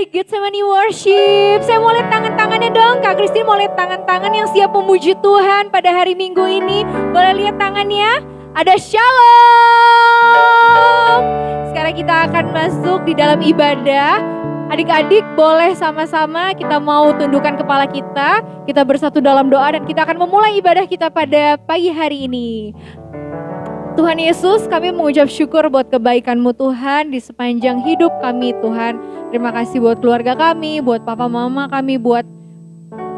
adik-adik Getsemani Worship. Saya mau lihat tangan-tangannya dong. Kak Christine mau lihat tangan-tangan yang siap memuji Tuhan pada hari Minggu ini. Boleh lihat tangannya? Ada shalom. Sekarang kita akan masuk di dalam ibadah. Adik-adik boleh sama-sama kita mau tundukkan kepala kita. Kita bersatu dalam doa dan kita akan memulai ibadah kita pada pagi hari ini. Tuhan Yesus, kami mengucap syukur buat kebaikan-Mu Tuhan di sepanjang hidup kami Tuhan. Terima kasih buat keluarga kami, buat papa mama kami, buat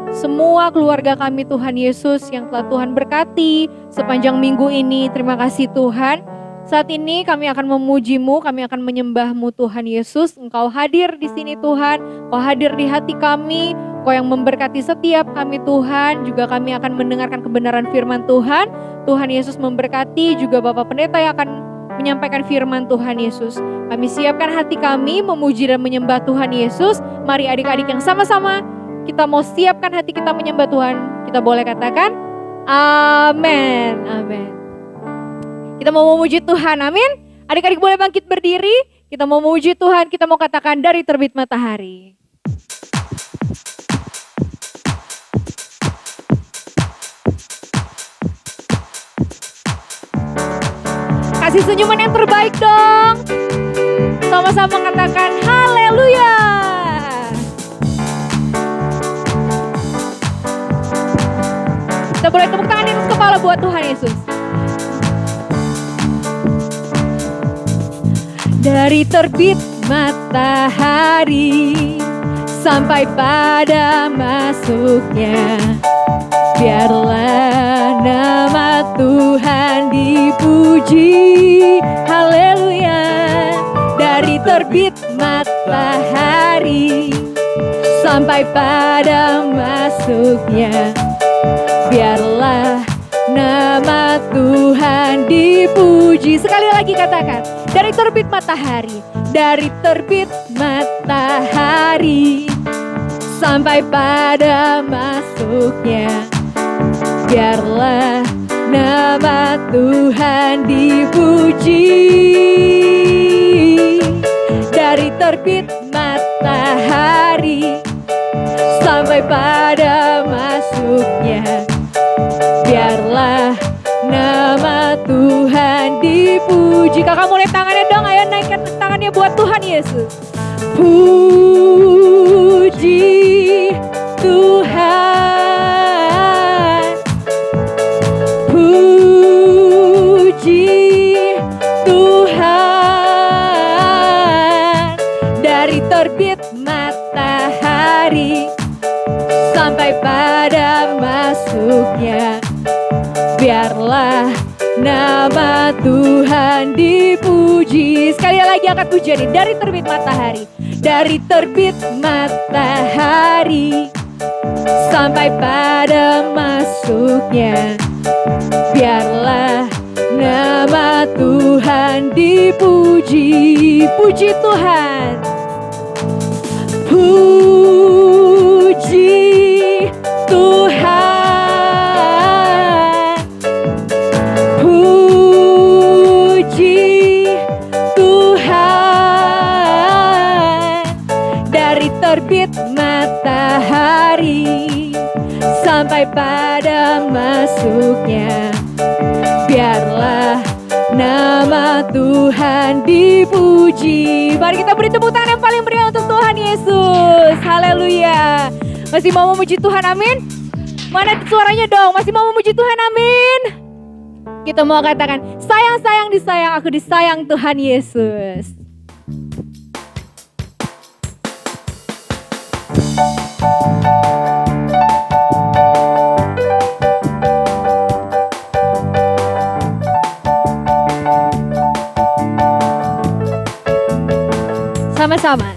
semua keluarga kami Tuhan Yesus yang telah Tuhan berkati sepanjang minggu ini. Terima kasih Tuhan. Saat ini kami akan memuji-Mu, kami akan menyembah-Mu Tuhan Yesus. Engkau hadir di sini Tuhan, Engkau hadir di hati kami, Engkau yang memberkati setiap kami Tuhan. Juga kami akan mendengarkan kebenaran firman Tuhan. Tuhan Yesus memberkati juga Bapak Pendeta yang akan menyampaikan firman Tuhan Yesus. Kami siapkan hati kami memuji dan menyembah Tuhan Yesus. Mari adik-adik yang sama-sama kita mau siapkan hati kita menyembah Tuhan. Kita boleh katakan amin, amin. Kita mau memuji Tuhan, amin. Adik-adik boleh bangkit berdiri. Kita mau memuji Tuhan, kita mau katakan dari terbit matahari. Kasih senyuman yang terbaik dong. Sama-sama katakan haleluya. Kita boleh tepuk tangan di atas kepala buat Tuhan Yesus. Dari terbit matahari sampai pada masuknya, biarlah nama Tuhan dipuji, haleluya. Dari terbit matahari sampai pada masuknya, biarlah nama Tuhan dipuji. Sekali lagi katakan, dari terbit matahari, dari terbit matahari sampai pada masuknya, biarlah nama Tuhan dipuji. Dari terbit matahari sampai pada masuknya, biarlah nama Tuhan dipuji. Kakak mulai tangannya dong, ayo naikkan tangannya buat Tuhan Yesus. Puji Tuhan, puji Tuhan. Dari terbit matahari sampai pada masuknya, biarlah nama Tuhan dipuji. Sekali lagi angkat pujian ini. Dari terbit matahari, dari terbit matahari sampai pada masuknya, biarlah nama Tuhan dipuji. Puji Tuhan, puji Tuhan, puji Tuhan. Dari terbit matahari sampai pada masuknya, biarlah nama Tuhan dipuji. Mari kita beri tepuk tangan yang paling meriah untuk Tuhan Yesus. Haleluya. Masih mau memuji Tuhan, amin? Mana suaranya dong? Masih mau memuji Tuhan, amin? Kita mau katakan, sayang, sayang, disayang, aku disayang Tuhan Yesus. Sama-sama.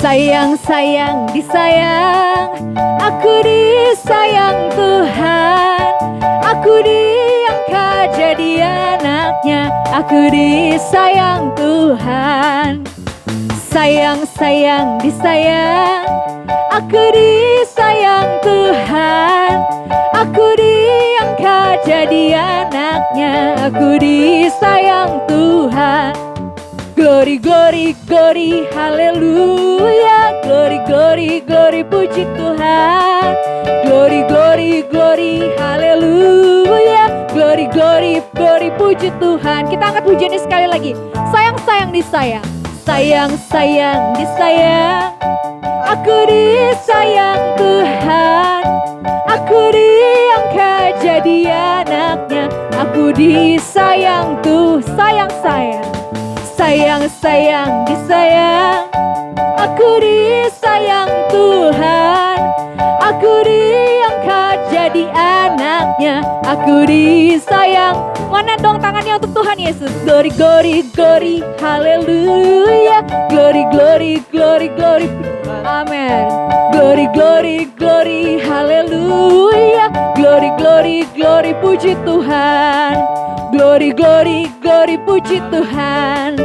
Sayang, sayang, disayang, aku disayang Tuhan. Aku diangkat jadi anaknya, aku disayang Tuhan. Sayang, sayang, disayang, aku disayang Tuhan. Aku diangkat jadi anaknya, aku disayang Tuhan. Glory, glory, glory, haleluya. glory, glory, glory, puji Tuhan. Glory, glory, glory, haleluya. Glory, glory, glory, puji Tuhan. Kita angkat pujiannya sekali lagi. Sayang, sayang, disayang. Sayang, sayang, disayang. Aku disayang Tuhan. Aku diangkat jadi anaknya. Aku disayang tuh, sayang, sayang. Sayang, sayang, disayang. Aku disayang Tuhan. Aku diangkat jadi anaknya. Aku disayang. Mana dong tangannya untuk Tuhan Yesus. Glory, glory, glory, haleluya. Glory, glory, glory, glory. Amen. Glory, glory, glory, haleluya. Glory, glory, glory, puji Tuhan. Glory, glory, glory, puji Tuhan.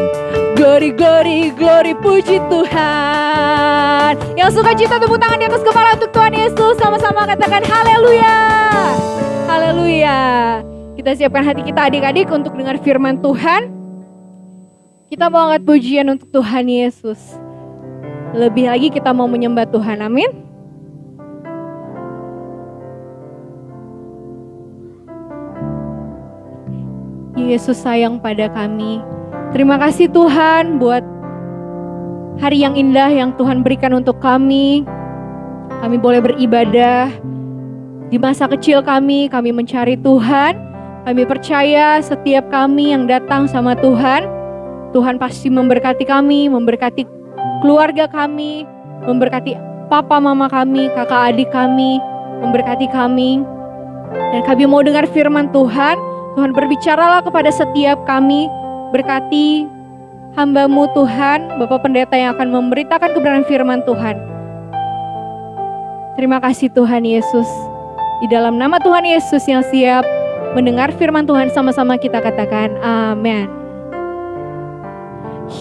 Glory, glory, glory, puji Tuhan. Yang suka cita tepuk tangan di atas kepala untuk Tuhan Yesus. Sama-sama katakan haleluya. Haleluya. Kita siapkan hati kita adik-adik untuk dengar firman Tuhan. Kita mau angkat pujian untuk Tuhan Yesus. Lebih lagi kita mau menyembah Tuhan, amin. Yesus sayang pada kami. Terima kasih Tuhan buat hari yang indah yang Tuhan berikan untuk kami. Kami boleh beribadah. Di masa kecil kami mencari Tuhan. Kami percaya setiap kami yang datang sama Tuhan, Tuhan pasti memberkati kami, memberkati keluarga kami, memberkati papa mama kami, kakak adik kami, memberkati kami. Dan kami mau dengar firman Tuhan. Tuhan berbicaralah kepada setiap kami. Berkati hamba-Mu Tuhan, Bapak Pendeta yang akan memberitakan kebenaran firman Tuhan. Terima kasih Tuhan Yesus. Di dalam nama Tuhan Yesus yang siap mendengar firman Tuhan, sama-sama kita katakan amin.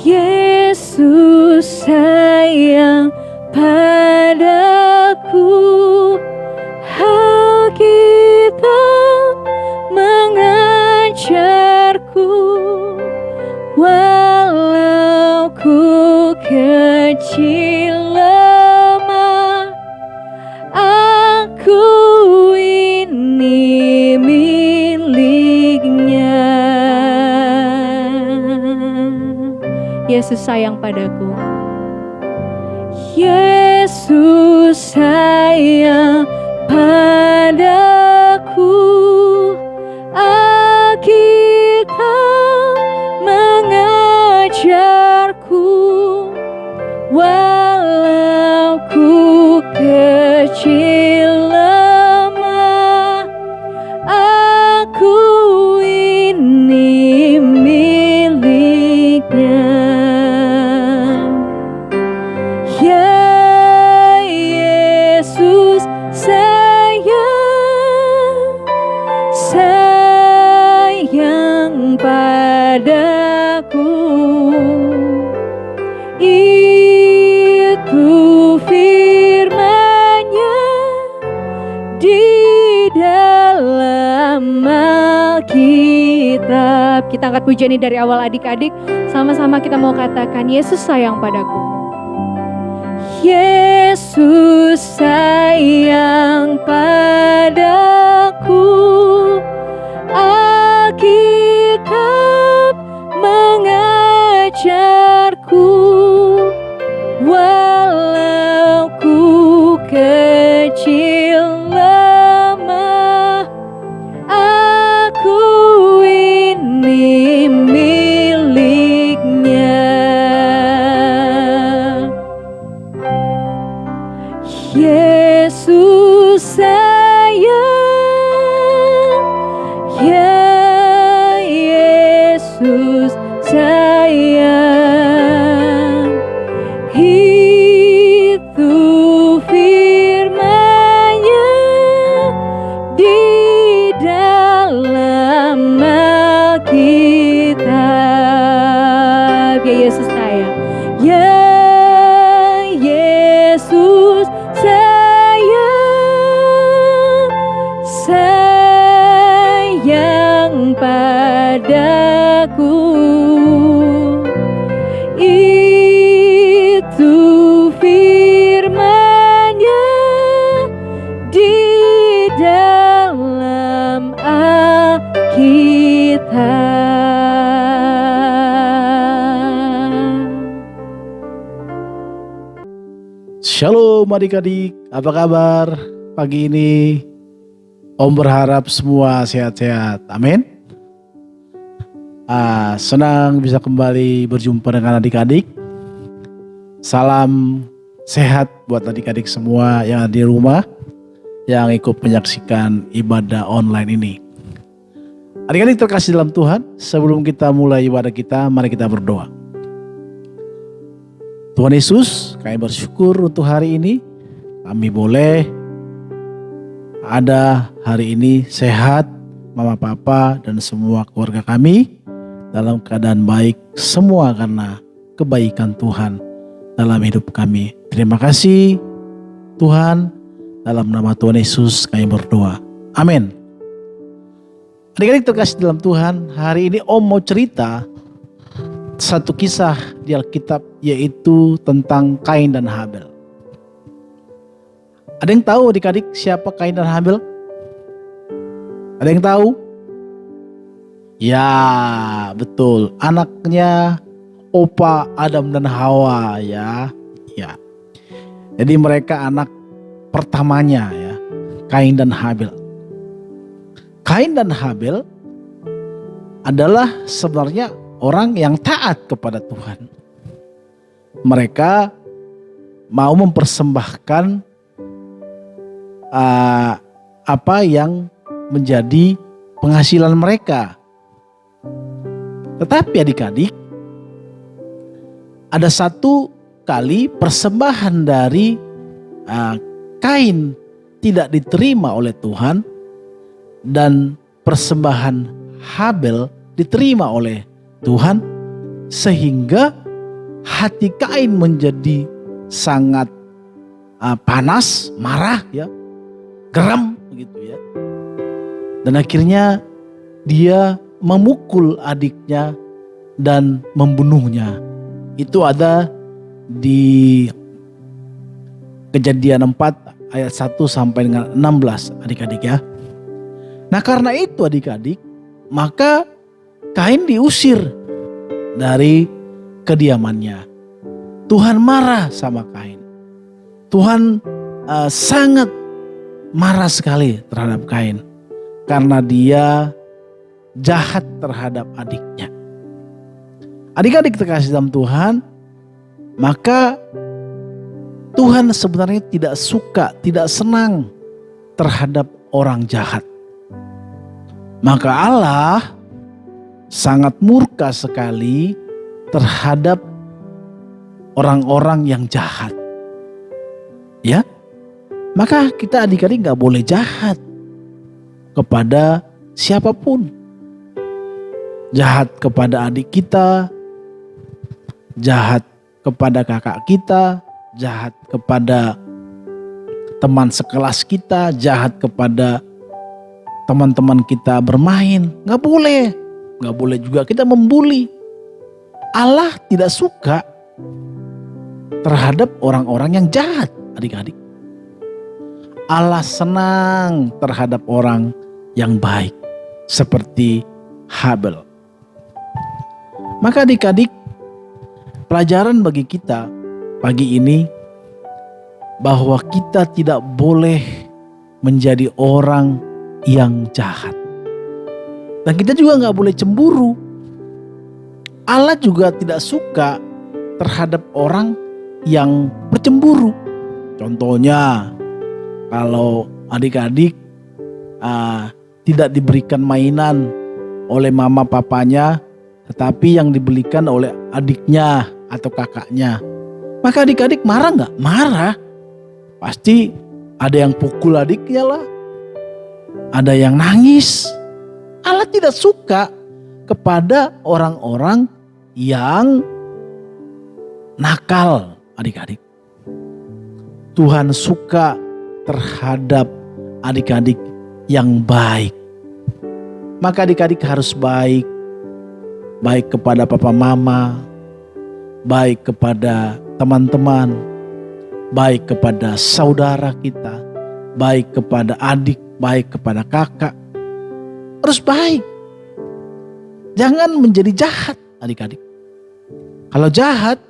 Yesus sayang padaku, Alkitab mengajarku, walau ku kecil lemah, aku ini miliknya. Yesus sayang padaku. Yesus sayang padaku, Alkitab mengajarku, walau ku kecil lemah, aku ini miliknya. Ya Yesus sayang padaku, itu firman-Nya di dalam Alkitab. Kita angkat pujian ini dari awal adik-adik. Sama-sama kita mau katakan, Yesus sayang padaku. Yesus sayang padaku, Alkitab mengajarku, walau ku kecil lemah, aku ini miliknya. Yesus sayang, ya Yesus sayang, itu firman-Nya di dalam Alkitab. Ya Yesus sayang, ya Yesus sayang padaku, itu firman Shalom adik-adik, apa kabar pagi ini? Om berharap semua sehat-sehat, amin. Senang bisa kembali berjumpa dengan adik-adik. Salam sehat buat adik-adik semua yang ada di rumah, yang ikut menyaksikan ibadah online ini. Adik-adik terkasih dalam Tuhan, sebelum kita mulai ibadah kita, mari kita berdoa. Tuhan Yesus, kami bersyukur untuk hari ini. Kami boleh ada hari ini sehat, mama papa dan semua keluarga kami dalam keadaan baik semua karena kebaikan Tuhan dalam hidup kami. Terima kasih Tuhan, dalam nama Tuhan Yesus kami berdoa. Amin. Adik-adik terkasih dalam Tuhan, hari ini Om mau cerita satu kisah di Alkitab, yaitu tentang Kain dan Habel. Ada yang tahu adik-adik siapa Kain dan Habel? Ada yang tahu? Ya, betul. Anaknya opa Adam dan Hawa ya. Ya. Jadi mereka anak pertamanya ya, Kain dan Habel. Kain dan Habel adalah sebenarnya orang yang taat kepada Tuhan. Mereka mau mempersembahkan apa yang menjadi penghasilan mereka. Tetapi adik-adik, ada satu kali persembahan dari Kain tidak diterima oleh Tuhan dan persembahan Habel diterima oleh Tuhan, sehingga hati Kain menjadi sangat panas, marah ya, geram begitu ya. Dan akhirnya dia memukul adiknya dan membunuhnya. Itu ada di Kejadian 4 ayat 1 sampai dengan 16 adik-adik ya. Nah karena itu adik-adik, maka Kain diusir dari kediamannya. Tuhan marah sama Kain. Tuhan sangat marah sekali terhadap Kain karena dia jahat terhadap adiknya. Adik-adik terkasih dalam Tuhan, maka Tuhan sebenarnya tidak suka, tidak senang terhadap orang jahat. Maka Allah sangat murka sekali terhadap orang-orang yang jahat. Ya, maka kita adik-adik gak boleh jahat kepada siapapun. Jahat kepada adik kita, jahat kepada kakak kita, jahat kepada teman sekelas kita, jahat kepada teman-teman kita bermain. Gak boleh. Gak boleh juga kita membuli. Allah tidak suka terhadap orang-orang yang jahat adik-adik. Allah senang terhadap orang yang baik seperti Habel. Maka adik-adik, pelajaran bagi kita pagi ini bahwa kita tidak boleh menjadi orang yang jahat. Dan kita juga gak boleh cemburu. Allah juga tidak suka terhadap orang yang bercemburu. Contohnya, kalau adik-adik tidak diberikan mainan oleh mama papanya, tetapi yang dibelikan oleh adiknya atau kakaknya, maka adik-adik marah gak? Marah. Pasti ada yang pukul adiknya lah, ada yang nangis. Allah tidak suka kepada orang-orang yang nakal adik-adik. Tuhan suka terhadap adik-adik yang baik. Maka adik-adik harus baik. Baik kepada papa mama, baik kepada teman-teman, baik kepada saudara kita, baik kepada adik, baik kepada kakak. Harus baik. Jangan menjadi jahat adik-adik. Kalau jahat,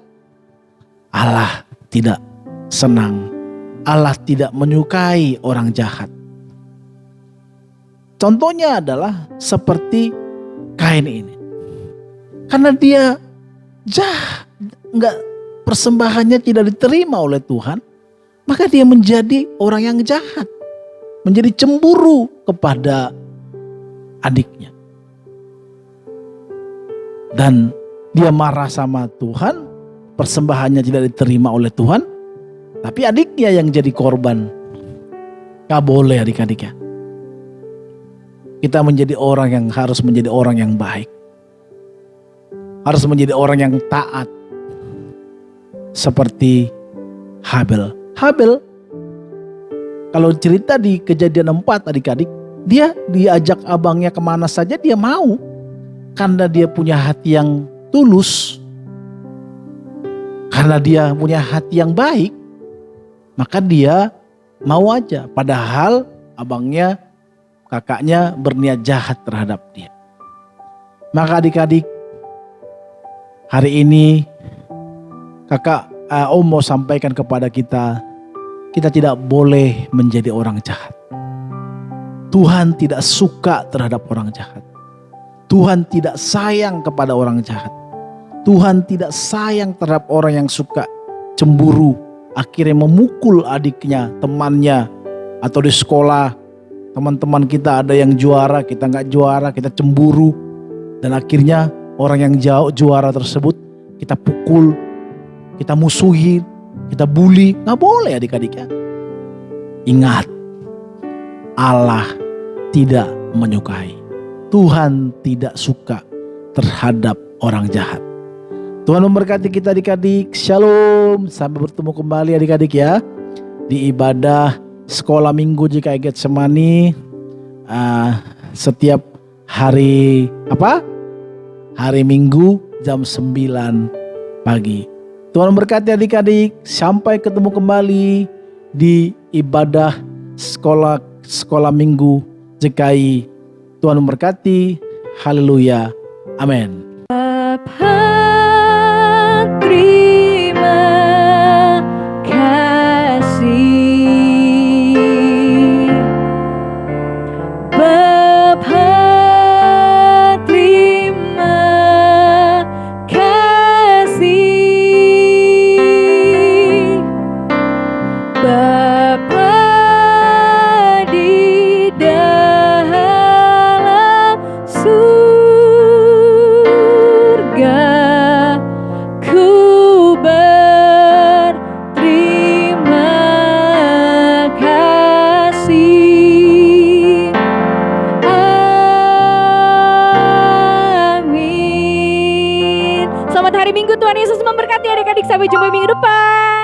Allah tidak senang Allah tidak menyukai orang jahat. Contohnya adalah seperti Kain ini. Karena dia jahat, persembahannya tidak diterima oleh Tuhan, maka dia menjadi orang yang jahat, menjadi cemburu kepada adiknya. Dan dia marah sama Tuhan, persembahannya tidak diterima oleh Tuhan, tapi adiknya yang jadi korban. Gak boleh adik-adik ya. Kita menjadi orang yang harus menjadi orang yang baik. Harus menjadi orang yang taat. Seperti Habel. Habel, kalau cerita di Kejadian 4 adik-adik, dia diajak abangnya kemana saja dia mau. Karena dia punya hati yang tulus. Karena dia punya hati yang baik. Maka dia mau aja. Padahal abangnya, kakaknya berniat jahat terhadap dia. Maka adik-adik, hari ini Om mau sampaikan kepada kita, kita tidak boleh menjadi orang jahat. Tuhan tidak suka terhadap orang jahat. Tuhan tidak sayang kepada orang jahat. Tuhan tidak sayang terhadap orang yang suka cemburu, akhirnya memukul adiknya, temannya, atau di sekolah. Teman-teman kita ada yang juara, kita nggak juara, kita cemburu. Dan akhirnya orang yang juara tersebut kita pukul, kita musuhi, kita bully. Nggak boleh adik-adik ya. Ingat, Allah tidak menyukai. Tuhan tidak suka terhadap orang jahat. Tuhan memberkati kita adik-adik. Shalom. Sampai bertemu kembali adik-adik ya. Di ibadah sekolah minggu GKI Getsemani setiap hari hari Minggu jam 9 pagi. Tuhan memberkati adik-adik. Sampai ketemu kembali di ibadah sekolah minggu GKI. Tuhan memberkati. Haleluya. Amin. Terima kasih Bapa, terima kasih Bapa di dalam surga, ku berterima kasih. Amin. Selamat hari Minggu, Tuhan Yesus memberkati adik-adik. Sampai jumpa minggu depan.